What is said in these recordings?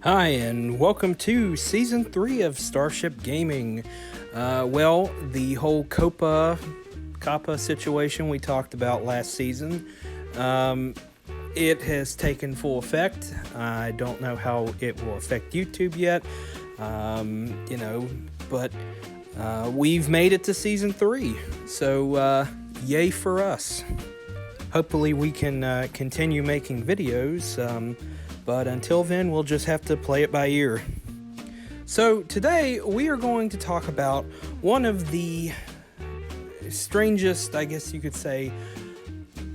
Hi, and welcome to Season 3 of Starship Gaming. The whole Kappa situation we talked about last season, it has taken full effect. I don't know how it will affect YouTube yet, but we've made it to Season 3, so yay for us. Hopefully we can continue making videos, but until then, we'll just have to play it by ear. So today, we are going to talk about one of the strangest, I guess you could say,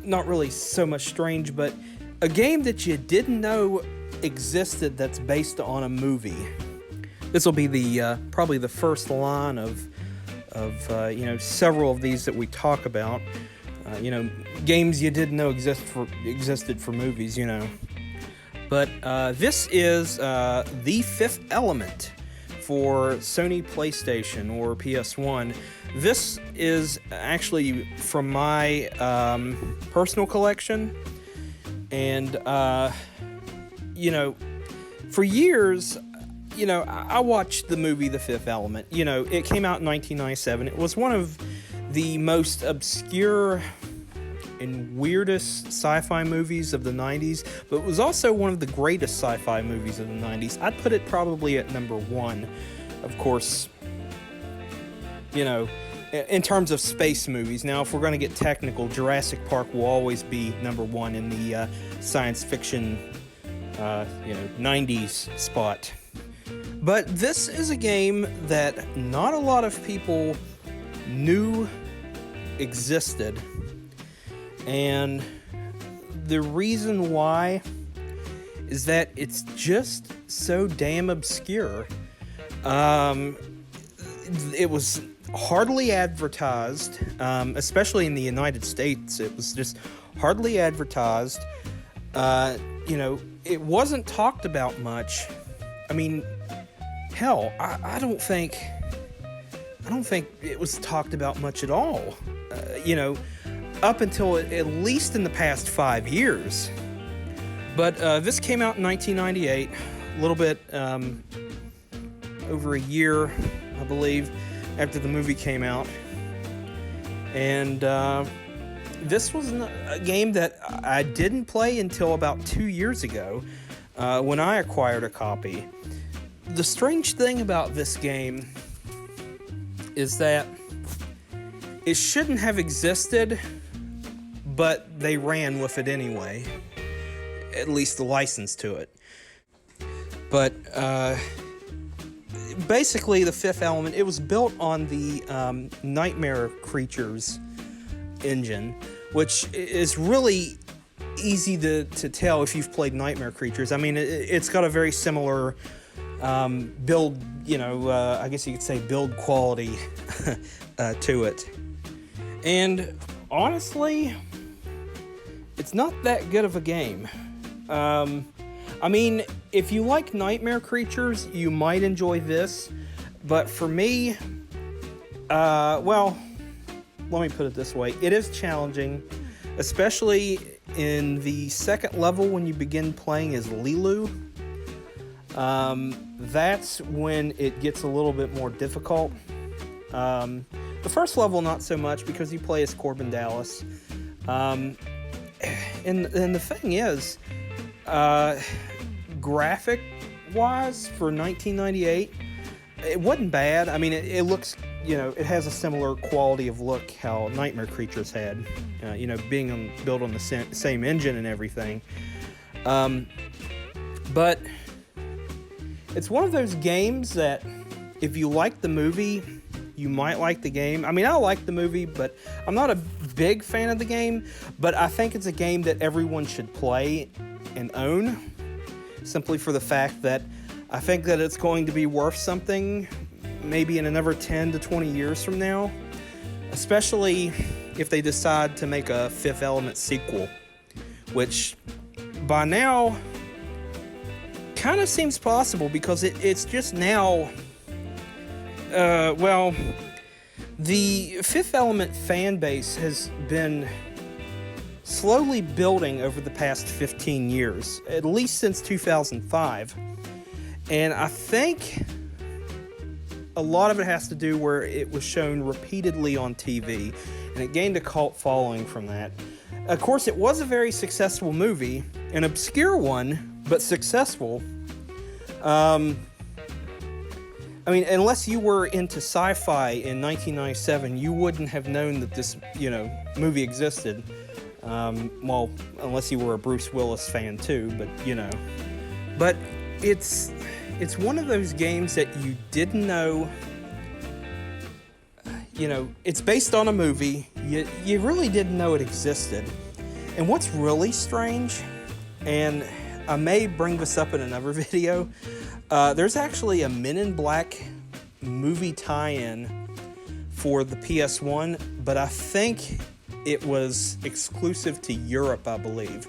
not really so much strange, but a game that you didn't know existed that's based on a movie. This will be the probably the first line of several of these that we talk about. Games you didn't know existed for movies, But this is The Fifth Element for Sony PlayStation or PS1. This is actually from my personal collection. And, for years, I watched the movie The Fifth Element. It came out in 1997. It was one of the most obscure and weirdest sci-fi movies of the 90s, but it was also one of the greatest sci-fi movies of the 90s. I'd put it probably at number one, of course, in terms of space movies. Now, if we're going to get technical, Jurassic Park will always be number one in the science fiction, 90s spot. But this is a game that not a lot of people knew existed. And the reason why is that it's just so damn obscure. It was hardly advertised, especially in the United States. It was just hardly advertised. It wasn't talked about much. I mean, hell, I don't think it was talked about much at all. Up until at least in the past 5 years. But this came out in 1998, a little bit over a year, I believe, after the movie came out. And this was a game that I didn't play until about 2 years ago when I acquired a copy. The strange thing about this game is that it shouldn't have existed, but they ran with it anyway, at least the license to it. But basically, The Fifth Element, it was built on the Nightmare Creatures engine, which is really easy to tell if you've played Nightmare Creatures. I mean, it's got a very similar build, I guess you could say build quality to it. And honestly, it's not that good of a game. I mean, if you like Nightmare Creatures, you might enjoy this. But for me, let me put it this way. It is challenging, especially in the second level when you begin playing as Lilu. That's when it gets a little bit more difficult. The first level, not so much, because you play as Corbin Dallas. And the thing is, graphic-wise, for 1998, it wasn't bad. I mean, it looks, it has a similar quality of look how Nightmare Creatures had, being built on the same engine and everything. But it's one of those games that if you like the movie, you might like the game. I mean, I like the movie, but I'm not a big fan of the game. But I think it's a game that everyone should play and own, simply for the fact that I think that it's going to be worth something maybe in another 10 to 20 years from now, especially if they decide to make a Fifth Element sequel, which by now kind of seems possible because it's just now, the Fifth Element fan base has been slowly building over the past 15 years, at least since 2005. And I think a lot of it has to do where it was shown repeatedly on TV, and it gained a cult following from that. Of course, it was a very successful movie, an obscure one, but successful. I mean, unless you were into sci-fi in 1997, you wouldn't have known that this, movie existed. Well, unless you were a Bruce Willis fan too, but But it's one of those games that you didn't know. It's based on a movie. You really didn't know it existed. And what's really strange, and I may bring this up in another video, there's actually a Men in Black movie tie-in for the PS1, but I think it was exclusive to Europe, I believe.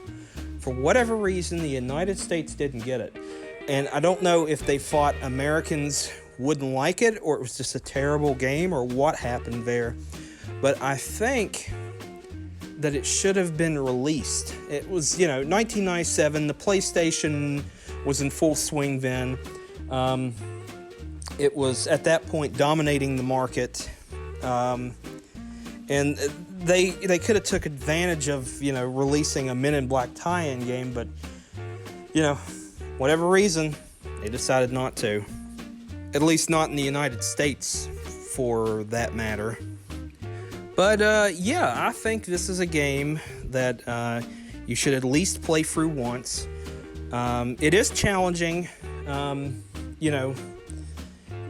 For whatever reason, the United States didn't get it. And I don't know if they thought Americans wouldn't like it, or it was just a terrible game, or what happened there. But I think that it should have been released. It was, 1997, the PlayStation was in full swing then. It was, at that point, dominating the market. And they could have took advantage of, releasing a Men in Black tie-in game, but, whatever reason, they decided not to. At least not in the United States, for that matter. But, I think this is a game that you should at least play through once. It is challenging.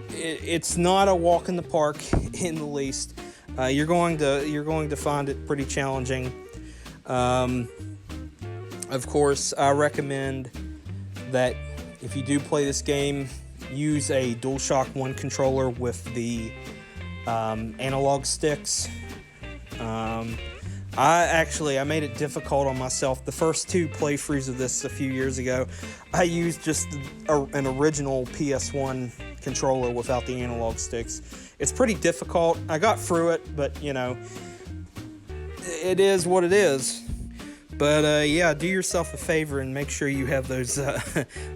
It's not a walk in the park in the least. You're going to find it pretty challenging. Of course, I recommend that if you do play this game, use a DualShock 1 controller with the analog sticks. I made it difficult on myself. The first 2 playthroughs of this a few years ago, I used just an original PS1 controller without the analog sticks. It's pretty difficult. I got through it, but it is what it is. But do yourself a favor and make sure you have those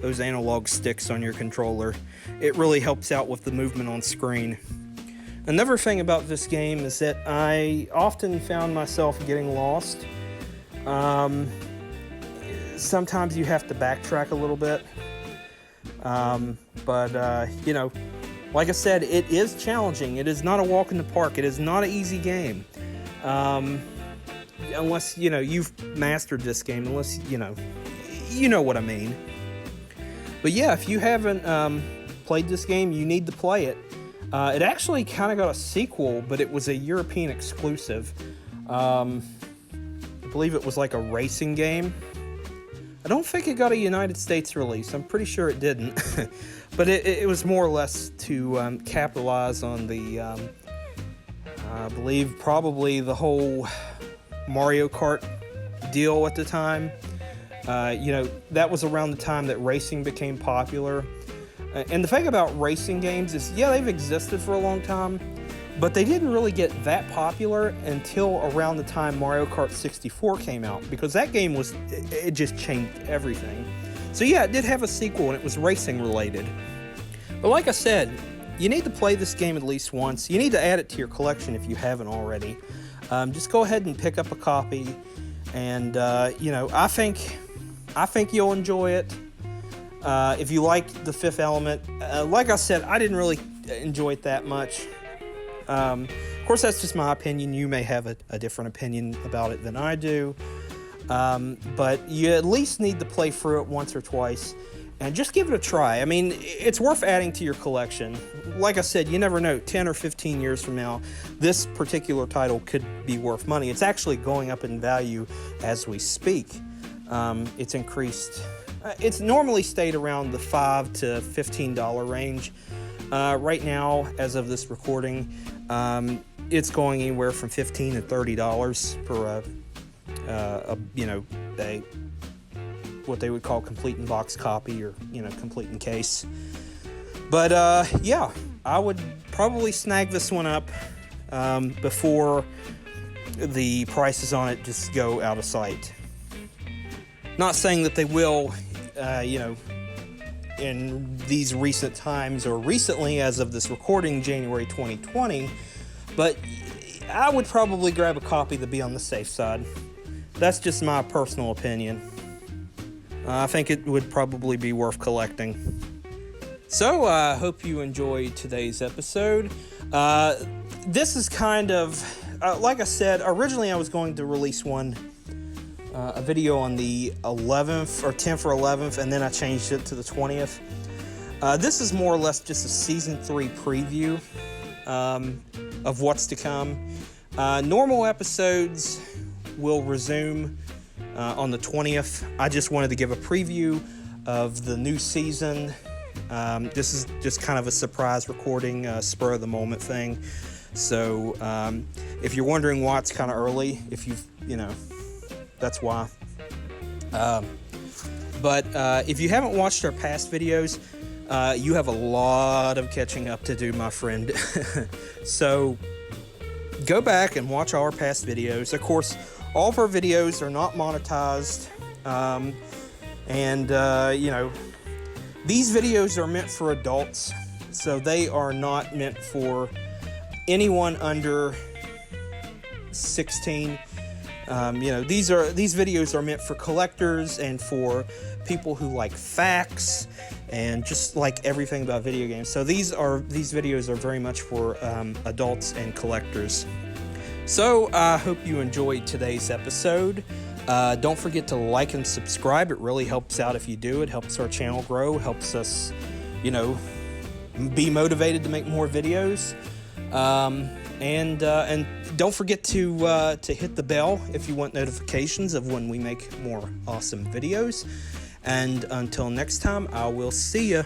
those analog sticks on your controller. It really helps out with the movement on screen. Another thing about this game is that I often found myself getting lost. Sometimes you have to backtrack a little bit. Like I said, it is challenging. It is not a walk in the park. It is not an easy game. Unless, you've mastered this game. Unless, you know what I mean. But yeah, if you haven't played this game, you need to play it. It actually kind of got a sequel, but it was a European exclusive. I believe it was like a racing game. I don't think it got a United States release. I'm pretty sure it didn't. But it was more or less to capitalize on the, I believe, probably the whole Mario Kart deal at the time. That was around the time that racing became popular. And the thing about racing games is, they've existed for a long time, but they didn't really get that popular until around the time Mario Kart 64 came out, because that game it just changed everything. So it did have a sequel, and it was racing related. But like I said, you need to play this game at least once. You need to add it to your collection if you haven't already. Just go ahead and pick up a copy, and I think you'll enjoy it. If you like The Fifth Element, like I said, I didn't really enjoy it that much. Of course, that's just my opinion. You may have a different opinion about it than I do. But you at least need to play through it once or twice and just give it a try. I mean, it's worth adding to your collection. Like I said, you never know, 10 or 15 years from now, this particular title could be worth money. It's actually going up in value as we speak. It's increased. It's normally stayed around the $5 to $15 range. Right now, as of this recording, it's going anywhere from $15 to $30 for a what they would call complete in box copy, or complete in case. But I would probably snag this one up before the prices on it just go out of sight. Not saying that they will, in these recent times, or recently as of this recording, January 2020, but I would probably grab a copy to be on the safe side. That's just my personal opinion. I think it would probably be worth collecting. So I hope you enjoyed today's episode. This is kind of, like I said, originally I was going to release a video on the 11th or 10th or 11th, and then I changed it to the 20th. This is more or less just a Season 3 preview of what's to come. Normal episodes will resume on the 20th. I just wanted to give a preview of the new season. This is just kind of a surprise recording, spur of the moment thing. So if you're wondering why it's kind of early, that's why. But if you haven't watched our past videos, you have a lot of catching up to do, my friend. So go back and watch our past videos. Of course, all of our videos are not monetized. These videos are meant for adults, so they are not meant for anyone under 16. These videos are meant for collectors and for people who like facts and just like everything about video games. So these videos are very much for adults and collectors. So I hope you enjoyed today's episode. Don't forget to like and subscribe. It really helps out if you do. It helps our channel grow, helps us, be motivated to make more videos. And don't forget to hit the bell if you want notifications of when we make more awesome videos. And until next time, I will see ya.